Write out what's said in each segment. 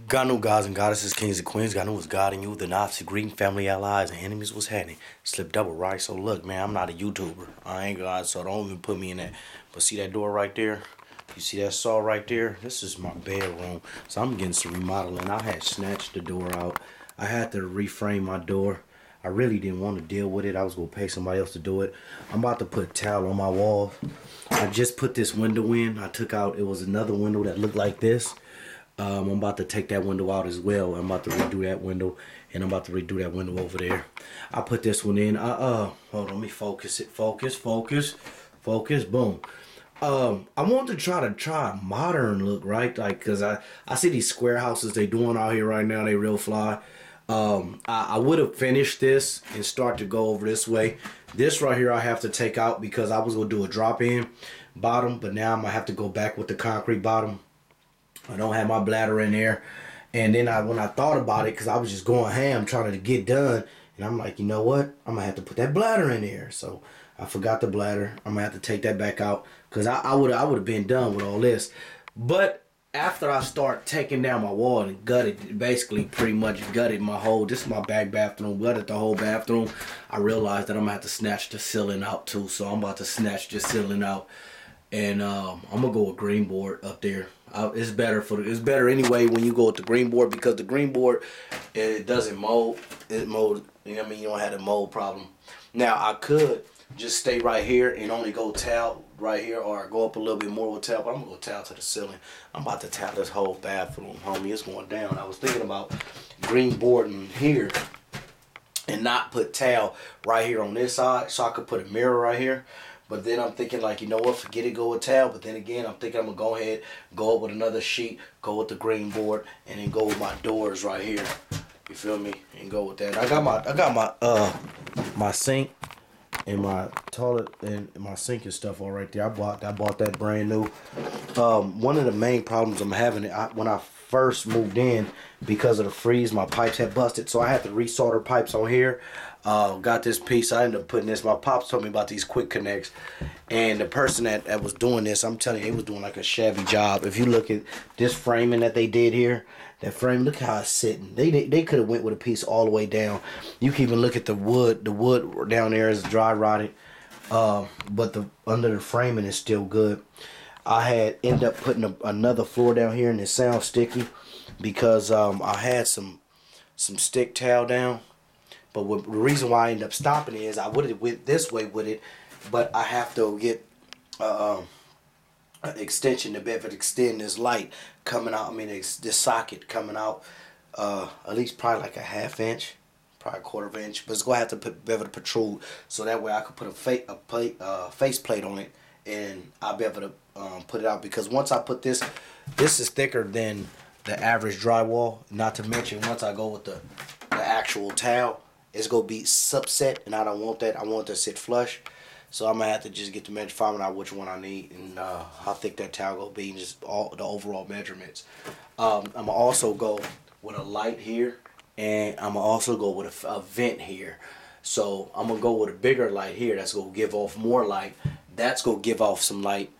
God knew gods and goddesses, kings and queens. God knew was God and you, the Nazi, greeting family, allies, and enemies was happening. Slip double, right? So look, man, I'm not a YouTuber. I ain't God, so don't even put me in that. But see that door right there? You see that saw right there? This is my bedroom. So I'm getting some remodeling. I had snatched the door out. I had to reframe my door. I really didn't want to deal with it. I was going to pay somebody else to do it. I'm about to put towel on my walls. I just put this window in. I took out, it was another window that looked like this. I'm about to take that window out as well. I'm about to redo that window, and I'm about to redo that window over there. I put this one in. Hold on, let me focus it. Focus, boom. I want to try a modern look, right? Like, cause I see these square houses they doing out here right now. They real fly. I would have finished this and start to go over this way. This right here I have to take out because I was gonna do a drop in bottom, but now I'm gonna have to go back with the concrete bottom. I don't have my bladder in there. And then when I thought about it, because I was just going ham trying to get done, and I'm like, you know what? I'm going to have to put that bladder in there. So I forgot the bladder. I'm going to have to take that back out because I would have been done with all this. But after I start taking down my wall and gutted, basically pretty much gutted my whole, this is my back bathroom, gutted the whole bathroom, I realized that I'm going to have to snatch the ceiling out too. So I'm about to snatch the ceiling out. And I'm gonna go with green board up there. It's better anyway when you go with the green board because the green board it doesn't mold. It mold. You know what I mean? You don't have the mold problem. Now I could just stay right here and only go tile right here, or go up a little bit more with tile. But I'm gonna go tile to the ceiling. I'm about to tile this whole bathroom, homie. It's going down. I was thinking about green board in here and not put tile right here on this side, so I could put a mirror right here. But then I'm thinking like, you know what, forget it, go with towel. But then again, I'm thinking I'm going to go ahead, go up with another sheet, go with the green board, and then go with my doors right here. You feel me? And go with that. I got my sink and my toilet and my sink and stuff all right there. I bought that brand new. One of the main problems I'm having when I first moved in, because of the freeze, my pipes had busted, so I had to resolder pipes on here. Got this piece. I ended up putting this. My pops told me about these quick connects, and the person that was doing this, I'm telling you, he was doing like a shabby job. If you look at this framing that they did here, that frame, look how it's sitting. They could have went with a piece all the way down. You can even look at the wood. The wood down there is dry rotted, but the under the framing is still good. I had ended up putting another floor down here, and it sounds sticky because I had some stick towel down. But the reason why I ended up stopping it is I would have went this way with it, but I have to get an extension to be able to extend this light coming out. I mean, this socket coming out at least probably like a ½ inch, probably a quarter of an inch. But it's gonna have to be able to protrude, so that way I could put a face plate on it, and I'll be able to put it out. Because once I put this is thicker than the average drywall. Not to mention once I go with the actual towel, it's gonna be subset, and I don't want that. I want it to sit flush, so I'm gonna have to just get the measure, find out which one I need and how thick that towel gonna be, and just all the overall measurements. I'm gonna also go with a light here, and I'm gonna also go with a vent here. So I'm gonna go with a bigger light here. That's gonna give off more light. That's gonna give off some light,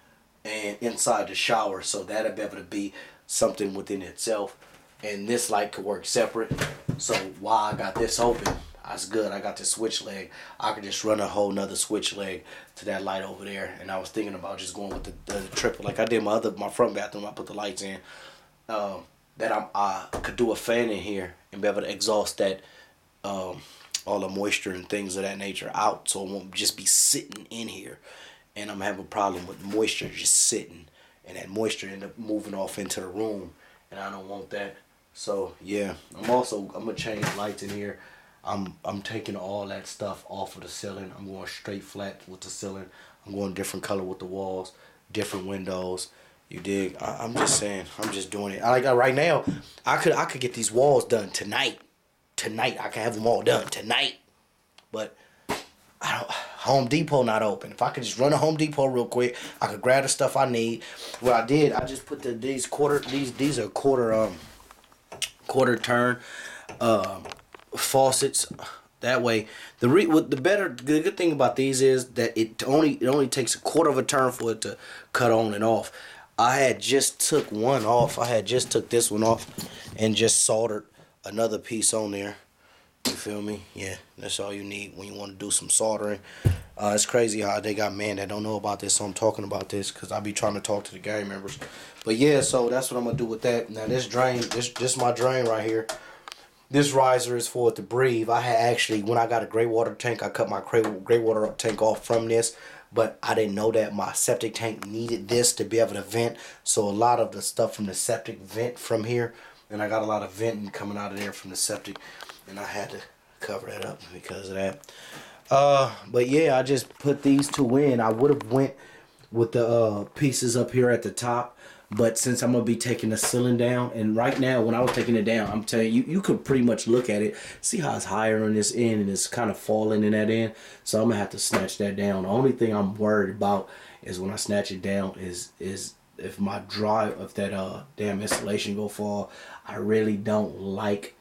and inside the shower, so that'll be able to be something within itself. And this light could work separate. So while I got this open, that's good. I got this switch leg. I could just run a whole nother switch leg to that light over there. And I was thinking about just going with the triple, like I did my front bathroom. I put the lights in. That I could do a fan in here and be able to exhaust that all the moisture and things of that nature out, so it won't just be sitting in here. And I'm having a problem with moisture just sitting, and that moisture end up moving off into the room, and I don't want that. So yeah, I'm gonna change lights in here. I'm taking all that stuff off of the ceiling. I'm going straight flat with the ceiling. I'm going different color with the walls, different windows. You dig? I'm just saying. I'm just doing it. Like right now, I could get these walls done tonight. Tonight I can have them all done tonight. But Home Depot not open. If I could just run to Home Depot real quick, I could grab the stuff I need. What I did, I just put these are quarter turn faucets. That way, the good thing about these is that it only takes a quarter of a turn for it to cut on and off. I had just took one off. I had just took this one off, and just soldered another piece on there. You feel me? Yeah, that's all you need when you want to do some soldering. It's crazy how they got men that don't know about this, so I'm talking about this because I be trying to talk to the gang members. But yeah, so that's what I'm gonna do with that. Now this drain, this my drain right here. This riser is for it to breathe. I had actually, when I got a gray water tank, I cut my gray water tank off from this, but I didn't know that my septic tank needed this to be able to vent. So a lot of the stuff from the septic vent from here, and I got a lot of venting coming out of there from the septic, and I had to cover that up because of that. But yeah, I just put these two in. I would have went with the pieces up here at the top, but since I'm gonna be taking the ceiling down, and right now when I was taking it down, I'm telling you, you could pretty much look at it, see how it's higher on this end and it's kind of falling in that end. So I'm gonna have to snatch that down. The only thing I'm worried about is when I snatch it down is if my if that damn insulation go fall. I really don't like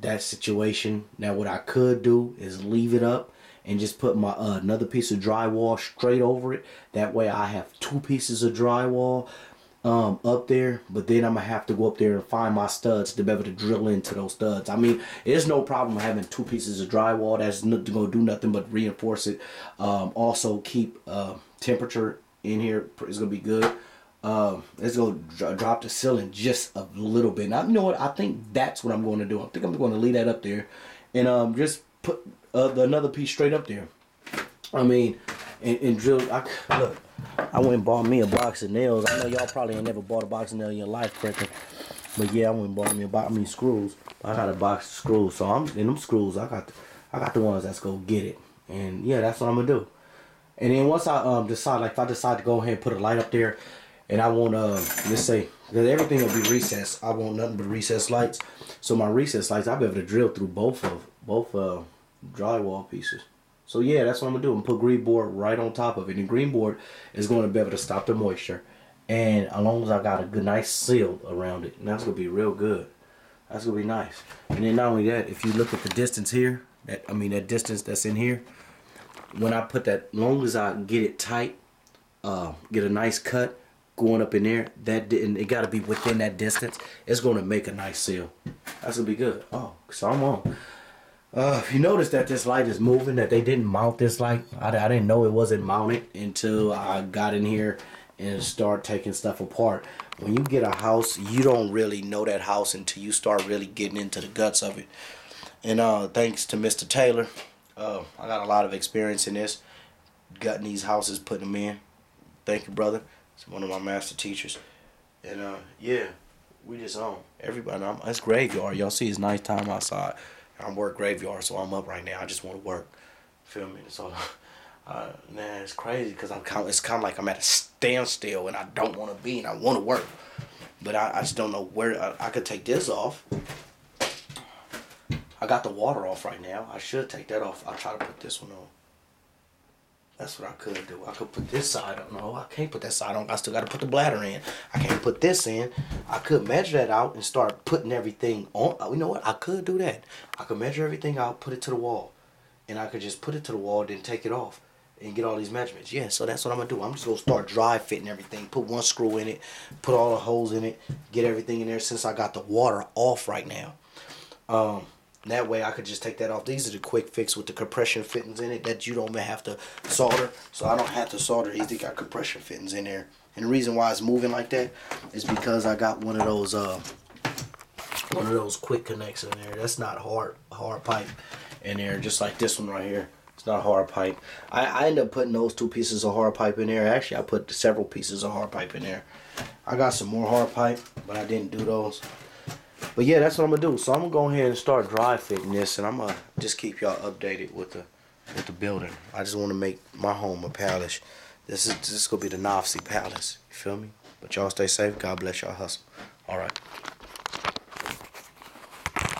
that situation. Now what I could do is leave it up and just put my another piece of drywall straight over it. That way I have two pieces of drywall up there, but then I'm gonna have to go up there and find my studs to be able to drill into those studs. I mean, there's no problem having two pieces of drywall. That's not gonna do nothing but reinforce it. Also keep temperature in here. It's gonna be good. It's gonna drop the ceiling just a little bit. Now you know what? I think that's what I'm going to do. I think I'm going to leave that up there, and just put another piece straight up there. I mean, and drill. Look, I went and bought me a box of nails. I know y'all probably ain't never bought a box of nails in your life, Franklin. But yeah, I went and bought me a box. I mean screws. I got a box of screws. So I'm in them screws. I got the ones that's gonna get it. And yeah, that's what I'm gonna do. And then once I decide, like if I decide to go ahead and put a light up there, and I want let's say because everything will be recessed. I want nothing but recessed lights. So my recessed lights, I'll be able to drill through both drywall pieces. So yeah, that's what I'm gonna do. I'm gonna put green board right on top of it. And green board is gonna be able to stop the moisture. And as long as I got a good nice seal around it, and that's gonna be real good. That's gonna be nice. And then not only that, if you look at the distance here, that distance that's in here, when I put that, long as I get it tight, get a nice cut going up in there, and it gotta be within that distance, it's gonna make a nice seal. That's gonna be good. Oh, so I'm on. If you notice that this light is moving, that they didn't mount this light, I didn't know it wasn't mounted until I got in here and start taking stuff apart. When you get a house, you don't really know that house until you start really getting into the guts of it. And thanks to Mr. Taylor, I got a lot of experience in this, gutting these houses, putting them in. Thank you, brother. It's one of my master teachers. And yeah, we just on. Everybody, it's graveyard. Y'all see it's nice time outside. I'm work graveyard, so I'm up right now. I just want to work. Feel me? So, man, it's crazy because it's kind of like I'm at a standstill and I don't want to be and I want to work. But I just don't know where. I could take this off. I got the water off right now. I should take that off. I'll try to put this one on. That's what I could do. I could put this side on. No, I can't put that side on. I still got to put the bladder in. I can't put this in. I could measure that out and start putting everything on. You know what? I could do that. I could measure everything out, put it to the wall. And I could just put it to the wall, then take it off and get all these measurements. Yeah, so that's what I'm going to do. I'm just going to start dry fitting everything. Put one screw in it. Put all the holes in it. Get everything in there since I got the water off right now. That way I could just take that off. These are the quick fix with the compression fittings in it that you don't have to solder. So I don't have to solder these. They got compression fittings in there. And the reason why it's moving like that is because I got one of those quick connects in there. That's not hard pipe in there, just like this one right here. It's not hard pipe. I end up putting those two pieces of hard pipe in there. Actually, I put several pieces of hard pipe in there. I got some more hard pipe, but I didn't do those. But yeah, that's what I'm gonna do. So I'm gonna go ahead and start dry fitting this, and I'm gonna just keep y'all updated with the building. I just want to make my home a palace. This is gonna be the Nofsy Palace. You feel me? But y'all stay safe. God bless y'all hustle. All right.